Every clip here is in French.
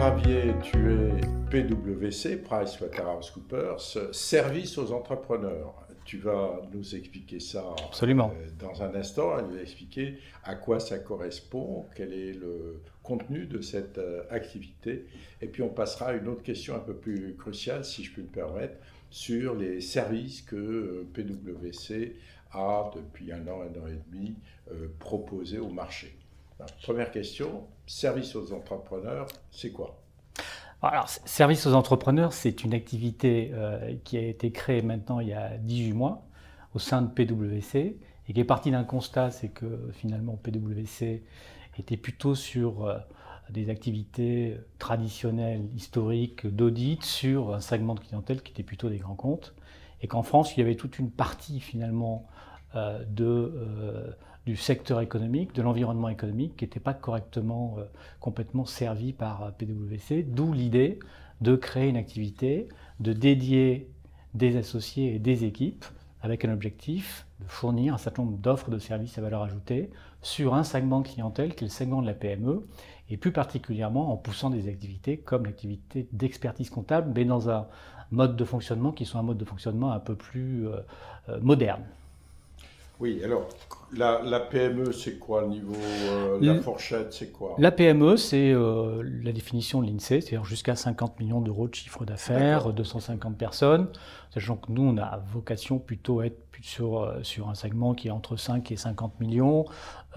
Ravier, tu es PwC, PricewaterhouseCoopers, service aux entrepreneurs. Tu vas nous expliquer ça Absolument. Dans un instant, et nous expliquer à quoi ça correspond, quel est le contenu de cette activité. Et puis on passera à une autre question un peu plus cruciale, si je puis me permettre, sur les services que PwC a depuis un an et demi proposés au marché. Alors, première question, service aux entrepreneurs, c'est quoi ? Alors, service aux entrepreneurs, c'est une activité qui a été créée maintenant il y a 18 mois au sein de PwC et qui est partie d'un constat, c'est que finalement PwC était plutôt sur des activités traditionnelles, historiques, d'audit sur un segment de clientèle qui était plutôt des grands comptes et qu'en France, il y avait toute une partie finalement du secteur économique, de l'environnement économique qui n'était pas correctement, complètement servi par PwC, d'où l'idée de créer une activité, de dédier des associés et des équipes avec un objectif de fournir un certain nombre d'offres de services à valeur ajoutée sur un segment de clientèle qui est le segment de la PME et plus particulièrement en poussant des activités comme l'activité d'expertise comptable mais dans un mode de fonctionnement qui soit un mode de fonctionnement un peu plus moderne. Oui, alors, la PME, c'est quoi le niveau, la fourchette, c'est quoi? La PME, c'est la définition de l'INSEE, c'est-à-dire jusqu'à 50 millions d'euros de chiffre d'affaires, 250 personnes, sachant que nous, on a vocation plutôt à être sur un segment qui est entre 5 et 50 millions.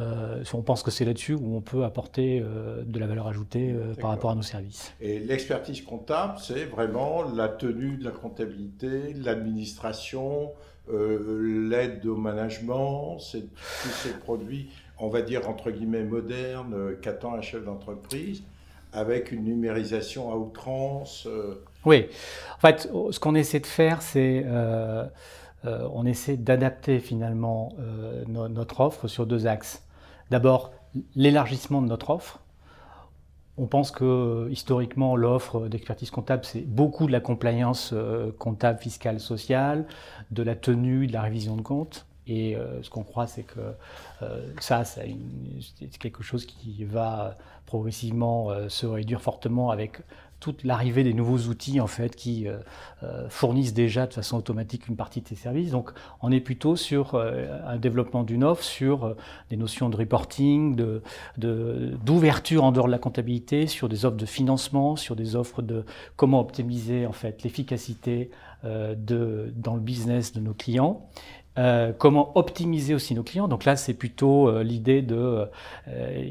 On pense que c'est là-dessus où on peut apporter de la valeur ajoutée par rapport à nos services. Et l'expertise comptable, c'est vraiment la tenue de la comptabilité, l'administration, l'aide au management, c'est tous ces produits, on va dire entre guillemets modernes, qu'attend un chef d'entreprise, avec une numérisation à outrance. Oui, en fait, ce qu'on essaie de faire, c'est on essaie d'adapter finalement notre offre sur deux axes. D'abord, l'élargissement de notre offre. On pense que historiquement, l'offre d'expertise comptable, c'est beaucoup de la compliance comptable, fiscale, sociale, de la tenue, de la révision de comptes. Et ce qu'on croit, c'est que c'est quelque chose qui va progressivement se réduire fortement avec toute l'arrivée des nouveaux outils en fait, qui fournissent déjà de façon automatique une partie de ces services. Donc on est plutôt sur un développement d'une offre, sur des notions de reporting, d'ouverture en dehors de la comptabilité, sur des offres de financement, sur des offres de comment optimiser en fait, l'efficacité dans le business de nos clients. Comment optimiser aussi nos clients. Donc là, c'est plutôt l'idée de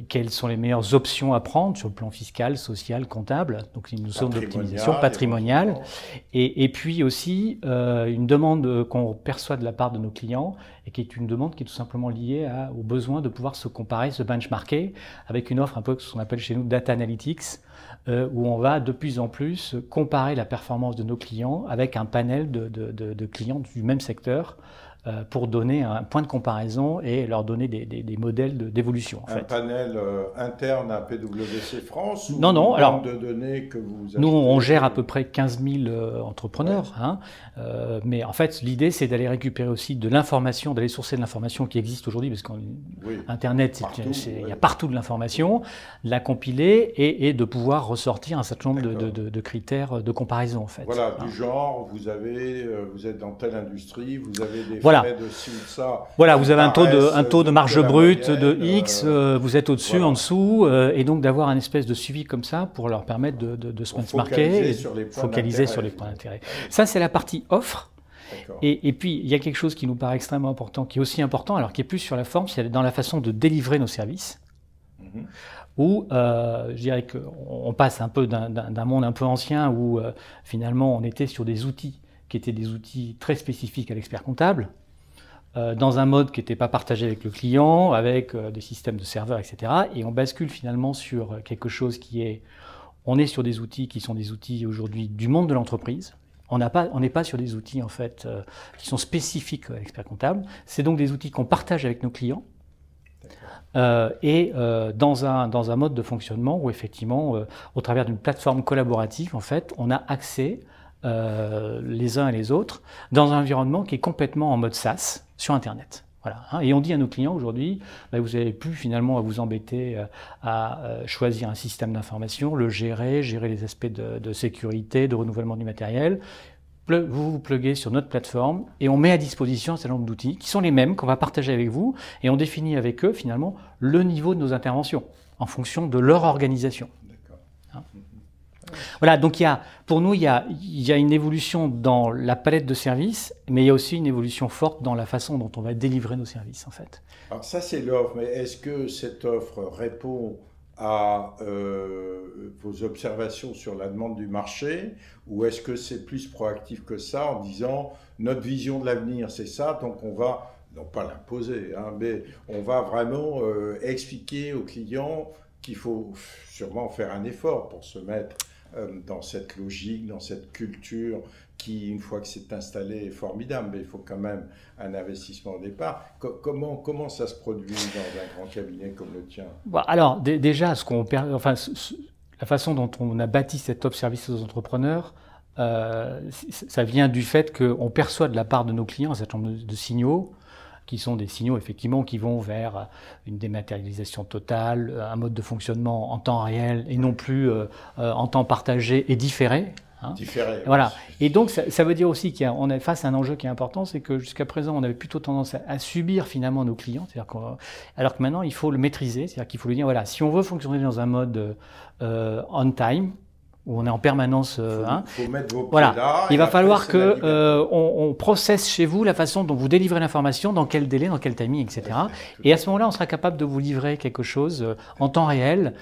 quelles sont les meilleures options à prendre sur le plan fiscal, social, comptable. Donc une notion d'optimisation patrimoniale. Et puis aussi une demande qu'on perçoit de la part de nos clients et qui est une demande qui est tout simplement liée au besoin de pouvoir se comparer, se benchmarker avec une offre un peu ce qu'on appelle chez nous data analytics, où on va de plus en plus comparer la performance de nos clients avec un panel de clients du même secteur pour donner un point de comparaison et leur donner des modèles d'évolution. Un panel interne à PwC France ou non, une banque de données que vous achetez? Nous, on gère à peu près 15 000 entrepreneurs. Ouais. Hein, mais en fait, l'idée, c'est d'aller récupérer aussi de l'information, d'aller sourcer de l'information qui existe aujourd'hui, parce qu'Internet, il y a partout de l'information, la compiler et de pouvoir ressortir un certain nombre de critères de comparaison. En fait. Voilà, du genre, vous êtes dans telle industrie, vous avez des voilà. de ci ou de ça. Voilà, vous avez un taux de marge brute de X, vous êtes au-dessus, voilà. En dessous, et donc d'avoir un espèce de suivi comme ça pour leur permettre de se benchmarker et focaliser sur les points d'intérêt. Ça, c'est la partie offre. Et puis, il y a quelque chose qui nous paraît extrêmement important, qui est aussi important, alors qui est plus sur la forme, c'est dans la façon de délivrer nos services. Où je dirais qu'on passe un peu d'un monde un peu ancien où finalement on était sur des outils qui étaient des outils très spécifiques à l'expert comptable, dans un mode qui n'était pas partagé avec le client, avec des systèmes de serveurs, etc. Et on bascule finalement sur quelque chose on est sur des outils qui sont des outils aujourd'hui du monde de l'entreprise. On n'est pas sur des outils en fait qui sont spécifiques à l'expert comptable. C'est donc des outils qu'on partage avec nos clients. Dans un mode de fonctionnement où effectivement, au travers d'une plateforme collaborative, en fait, on a accès les uns et les autres dans un environnement qui est complètement en mode SaaS sur Internet. Voilà, hein. Et on dit à nos clients aujourd'hui, vous n'avez plus finalement à vous embêter à choisir un système d'information, le gérer les aspects de sécurité, de renouvellement du matériel. Vous vous pluguez sur notre plateforme et on met à disposition un certain nombre d'outils qui sont les mêmes qu'on va partager avec vous et on définit avec eux finalement le niveau de nos interventions en fonction de leur organisation. Hein. Voilà, donc pour nous, il y a une évolution dans la palette de services, mais il y a aussi une évolution forte dans la façon dont on va délivrer nos services, en fait. Alors ça, c'est l'offre, mais est-ce que cette offre répond à vos observations sur la demande du marché, ou est-ce que c'est plus proactif que ça en disant notre vision de l'avenir, c'est ça, donc on va, non pas l'imposer, hein, mais on va vraiment expliquer aux clients qu'il faut sûrement faire un effort pour se mettre dans cette logique, dans cette culture qui, une fois que c'est installé, est formidable, mais il faut quand même un investissement au départ. Comment ça se produit dans un grand cabinet comme le tien? Alors, déjà, la façon dont on a bâti cette offre service aux entrepreneurs, ça vient du fait qu'on perçoit de la part de nos clients un certain nombre de signaux, qui sont des signaux effectivement qui vont vers une dématérialisation totale, un mode de fonctionnement en temps réel et non plus en temps partagé et différé. Hein. Différé. Voilà. Et donc ça veut dire aussi qu'on est face à un enjeu qui est important, c'est que jusqu'à présent on avait plutôt tendance à subir finalement nos clients, alors que maintenant il faut le maîtriser, c'est-à-dire qu'il faut lui dire voilà, si on veut fonctionner dans un mode on time, où on est en permanence. Faut mettre vos pieds voilà. là. Il va falloir qu'on processe chez vous la façon dont vous délivrez l'information, dans quel délai, dans quel timing, etc. Et à ce moment-là, on sera capable de vous livrer quelque chose en temps réel.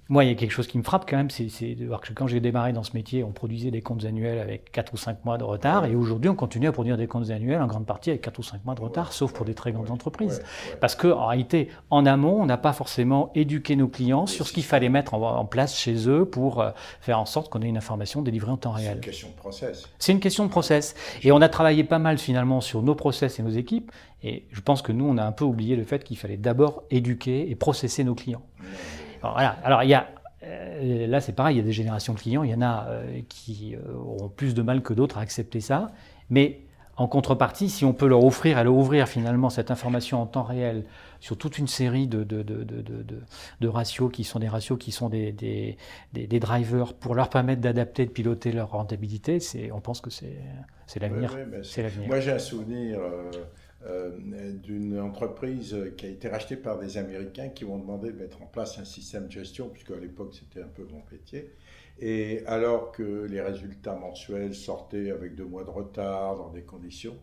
Moi, il y a quelque chose qui me frappe quand même, c'est de voir que quand j'ai démarré dans ce métier, on produisait des comptes annuels avec 4 ou 5 mois de retard, et aujourd'hui, on continue à produire des comptes annuels en grande partie avec 4 ou 5 mois de retard, sauf pour des très grandes entreprises. Parce qu'en réalité, en amont, on n'a pas forcément éduqué nos clients sur ce qu'il fallait mettre en place chez eux pour faire en sorte qu'on ait une information délivrée en temps réel. C'est une question de process. C'est une question de process. Et on a travaillé pas mal finalement sur nos process et nos équipes, et je pense que nous, on a un peu oublié le fait qu'il fallait d'abord éduquer et processer nos clients. Voilà. Alors, là, c'est pareil, il y a des générations de clients, il y en a qui auront plus de mal que d'autres à accepter ça. Mais en contrepartie, si on peut leur ouvrir finalement cette information en temps réel sur toute une série de ratios qui sont des drivers pour leur permettre d'adapter, de piloter leur rentabilité, on pense que c'est l'avenir. C'est l'avenir. Moi, j'ai un souvenir d'une entreprise qui a été rachetée par des Américains qui m'ont demandé de mettre en place un système de gestion, puisque à l'époque c'était un peu mon métier. Et alors que les résultats mensuels sortaient avec 2 mois de retard, dans des conditions,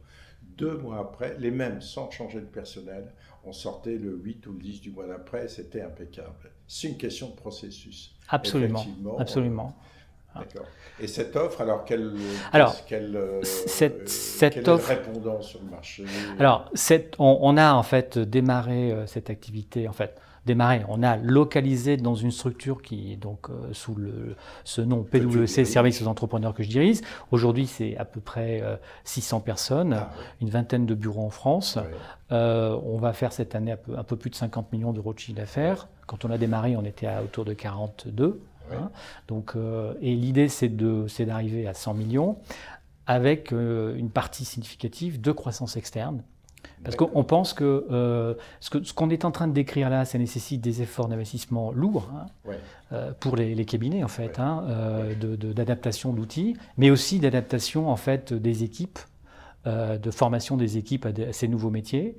2 mois après, les mêmes, sans changer de personnel, on sortait le 8 ou le 10 du mois d'après, c'était impeccable. C'est une question de processus. Absolument, absolument. D'accord. Et cette offre, alors quel est le répondant sur le marché? Alors, on a en fait démarré cette activité, on a localisé dans une structure qui est donc sous ce nom PwC, Services aux entrepreneurs que je dirige. Aujourd'hui, c'est à peu près 600 personnes, une vingtaine de bureaux en France. On va faire cette année un peu plus de 50 millions d'euros de chiffre d'affaires. Quand on a démarré, on était autour de 42. Hein. Donc, et l'idée, c'est d'arriver à 100 millions avec une partie significative de croissance externe. Parce qu'on pense que ce qu'on est en train de décrire là, ça nécessite des efforts d'investissement lourds pour les cabinets, en fait, d'adaptation d'outils, mais aussi d'adaptation en fait, des équipes, de formation des équipes à ces nouveaux métiers.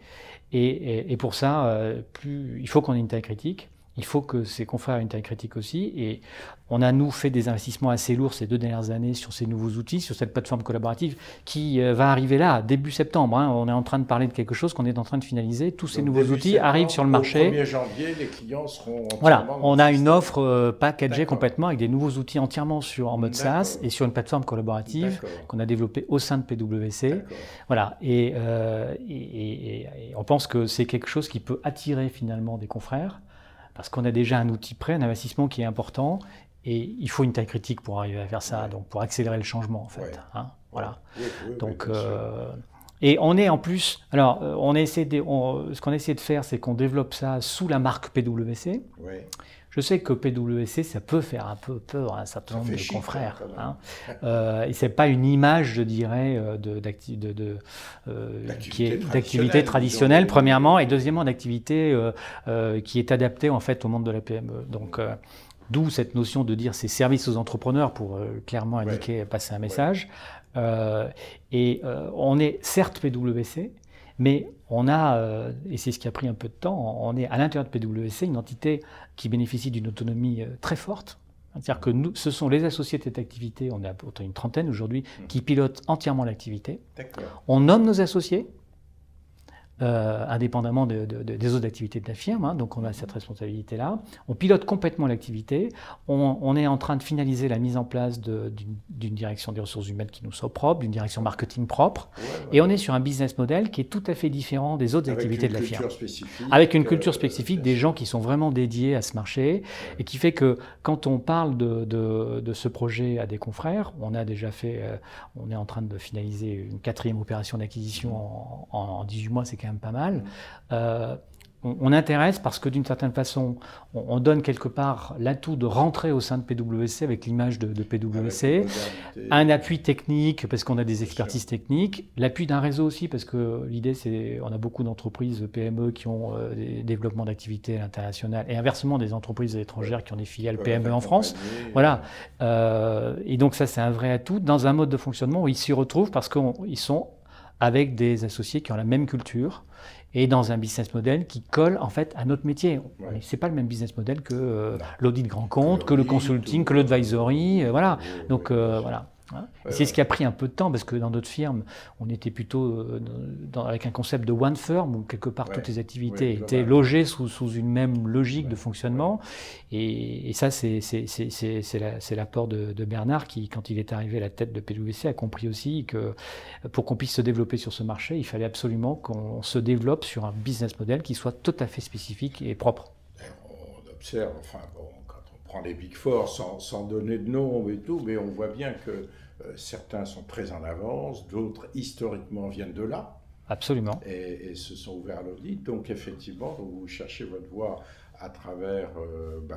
Et pour ça, il faut qu'on ait une taille critique. Il faut que ses confrères aient une taille critique aussi. Et on a, nous, fait des investissements assez lourds ces 2 dernières années sur ces nouveaux outils, sur cette plateforme collaborative qui va arriver là, début septembre. Hein. On est en train de parler de quelque chose qu'on est en train de finaliser. Tous ces nouveaux outils arrivent sur le marché. Au 1er janvier, les clients seront entièrement... Voilà, on a une offre packagée complètement avec des nouveaux outils entièrement en mode SaaS et sur une plateforme collaborative qu'on a développée au sein de PwC. Voilà, et on pense que c'est quelque chose qui peut attirer finalement des confrères. Parce qu'on a déjà un outil prêt, un investissement qui est important, et il faut une taille critique pour arriver à faire ça, donc pour accélérer le changement en fait. Hein, voilà. Donc, et on est en plus, alors ce qu'on a essayé de faire, c'est qu'on développe ça sous la marque PwC. Je sais que PwC, ça peut faire un peu peur à un certain nombre de confrères. Et c'est pas une image, je dirais, d'activité traditionnelle, premièrement, et deuxièmement, d'activité qui est adaptée en fait au monde de la PME. Donc, d'où cette notion de dire c'est service aux entrepreneurs pour clairement indiquer, passer un message. On est certes PwC, mais on a, et c'est ce qui a pris un peu de temps, on est à l'intérieur de PwC une entité qui bénéficie d'une autonomie très forte. C'est-à-dire que nous, ce sont les associés de cette activité, on est à peu près une trentaine aujourd'hui, qui pilotent entièrement l'activité. On nomme nos associés, indépendamment des autres activités de la firme, donc on a cette responsabilité-là. On pilote complètement l'activité, on est en train de finaliser la mise en place d'une direction des ressources humaines qui nous soit propre, d'une direction marketing propre, et on est sur un business model qui est tout à fait différent des autres activités de la firme. Avec une culture spécifique, des gens qui sont vraiment dédiés à ce marché, et qui fait que quand on parle de ce projet à des confrères, on a déjà fait, on est en train de finaliser une 4e opération d'acquisition en 18 mois, c'est quand même pas mal. On intéresse parce que d'une certaine façon, on donne quelque part l'atout de rentrer au sein de PwC avec l'image de PwC, un appui technique parce qu'on a des expertises techniques, l'appui d'un réseau aussi parce que l'idée c'est, on a beaucoup d'entreprises PME qui ont des développements d'activités à l'international et inversement des entreprises étrangères qui ont des filiales PME en France. Voilà. Et donc ça c'est un vrai atout dans un mode de fonctionnement où ils s'y retrouvent parce qu'ils sont avec des associés qui ont la même culture et dans un business model qui colle en fait à notre métier. C'est pas le même business model que l'audit grand compte, que le consulting, que l'advisory, voilà. Donc voilà. C'est ce qui a pris un peu de temps parce que dans notre firme, on était plutôt avec un concept de one firm où quelque part toutes les activités étaient logées sous une même logique de fonctionnement. Et ça, c'est l'apport de Bernard qui, quand il est arrivé à la tête de PwC, a compris aussi que pour qu'on puisse se développer sur ce marché, il fallait absolument qu'on se développe sur un business model qui soit tout à fait spécifique et propre. On observe, enfin bon, quand on prend les Big Four sans donner de nom et tout, mais on voit bien que certains sont très en avance, d'autres historiquement viennent de là. Absolument. Et se sont ouverts à l'audit. Donc effectivement, vous cherchez votre voie à travers,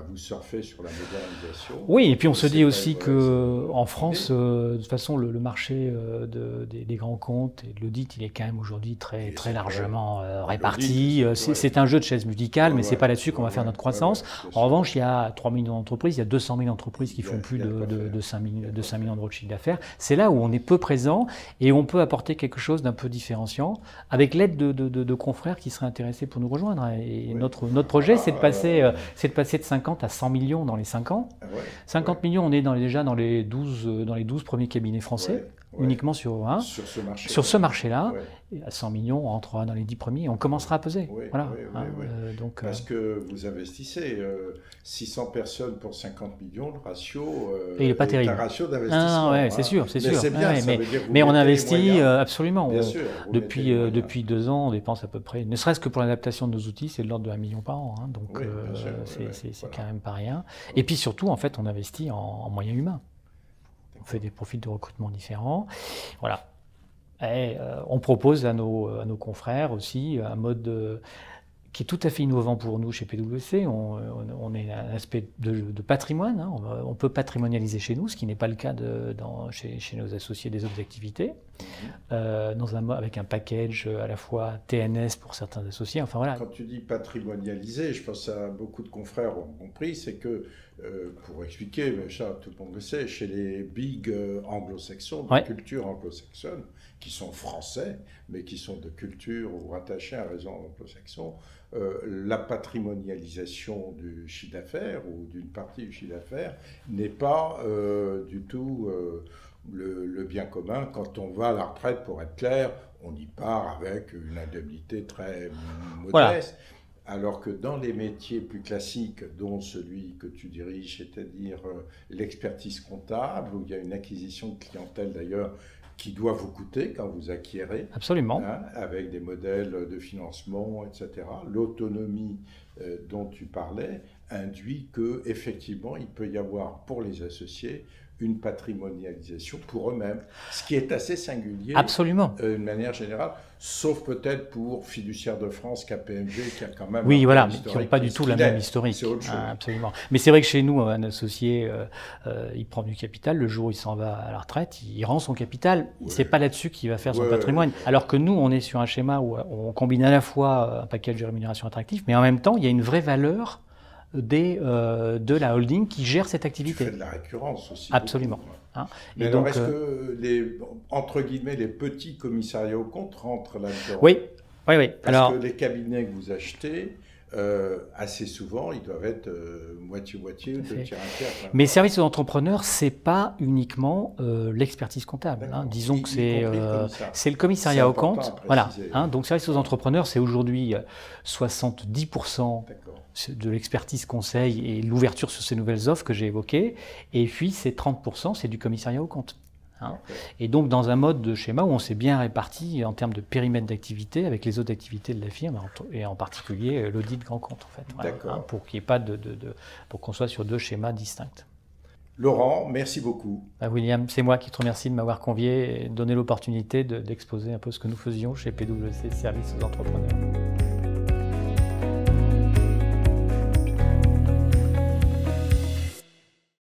vous surfez sur la modernisation. Oui, et puis on se dit aussi qu'en France, de toute façon, le marché des grands comptes et de l'audit, il est quand même aujourd'hui très largement réparti. C'est un jeu de chaises musicales, mais c'est pas là-dessus qu'on va faire notre croissance. En revanche, il y a 3 millions d'entreprises, il y a 200 000 entreprises qui font plus de 5 millions d'euros de chiffre d'affaires. C'est là où on est peu présent et on peut apporter quelque chose d'un peu différenciant avec l'aide de confrères qui seraient intéressés pour nous rejoindre. Et notre projet, c'est de passer de 50 à 100 millions dans les 5 ans. 50 millions, on est déjà dans les 12 premiers cabinets français, uniquement sur ce marché-là. Et à 100 millions, on rentrera dans les 10 premiers et on commencera à peser. Donc, parce que vous investissez 600 personnes pour 50 millions, le ratio il n'est pas terrible. Un ratio d'investissement. C'est sûr. C'est bien, mais on investit absolument. Bien sûr, depuis 2 ans, on dépense à peu près, ne serait-ce que pour l'adaptation de nos outils, c'est de l'ordre de 1 million par an. Donc c'est quand même pas rien. Et puis surtout, en fait, on investit en moyens humains. On fait des profils de recrutement différents. Voilà. Et on propose à nos confrères aussi un mode qui est tout à fait innovant pour nous chez PwC. On est un aspect de patrimoine. On peut patrimonialiser chez nous, ce qui n'est pas le cas chez nos associés des autres activités. Avec un package à la fois TNS pour certains associés. Enfin, voilà. Quand tu dis patrimonialiser, je pense à beaucoup de confrères ont compris, c'est que, pour expliquer, mais ça tout le monde le sait, chez les big anglo-saxons, de culture anglo-saxonne, qui sont français, mais qui sont de culture ou rattachés à un réseau anglo-saxon, la patrimonialisation du chiffre d'affaires ou d'une partie du chiffre d'affaires n'est pas du tout le bien commun. Quand on va à la retraite, pour être clair, on y part avec une indemnité très modeste. Voilà. Alors que dans les métiers plus classiques, dont celui que tu diriges, c'est-à-dire l'expertise comptable, où il y a une acquisition de clientèle d'ailleurs qui doit vous coûter quand vous acquérez. Absolument. Avec des modèles de financement, etc. L'autonomie dont tu parlais induit qu'effectivement, il peut y avoir pour les associés une patrimonialisation pour eux-mêmes, ce qui est assez singulier. Absolument. De manière générale, sauf peut-être pour Fiduciaire de France, KPMG, qui a quand même oui, voilà, mais qui n'ont pas du tout la même historique. C'est autre chose. Absolument. Mais c'est vrai que chez nous, un associé, il prend du capital, le jour où il s'en va à la retraite, il rend son capital, c'est pas là-dessus qu'il va faire son patrimoine. Alors que nous, on est sur un schéma où on combine à la fois un package de rémunération attractif, mais en même temps, il y a une vraie valeur de la holding qui gère cette activité. Tu fais de la récurrence aussi. Absolument. Hein. Mais alors, est-ce que entre guillemets, les petits commissariats aux comptes rentrent là-dedans? Oui, oui, oui. Parce que les cabinets que vous achetez, assez souvent, ils doivent être moitié-moitié, deux tiers, un tiers. Mais services aux entrepreneurs, c'est pas uniquement l'expertise comptable. Hein. Disons que c'est le commissariat aux comptes. Voilà. Hein. Donc services aux entrepreneurs, c'est aujourd'hui 70% de l'expertise conseil et l'ouverture sur ces nouvelles offres que j'ai évoquées. Et puis c'est 30%, c'est du commissariat aux comptes. Hein. Et donc dans un mode de schéma où on s'est bien réparti en termes de périmètre d'activité avec les autres activités de la firme et en particulier l'audit grand compte en fait, voilà, hein, pour qu'il n'y ait pas pour qu'on soit sur deux schémas distincts. Laurent, merci beaucoup. William, c'est moi qui te remercie de m'avoir convié et de donner l'opportunité d'exposer un peu ce que nous faisions chez PwC Services aux entrepreneurs.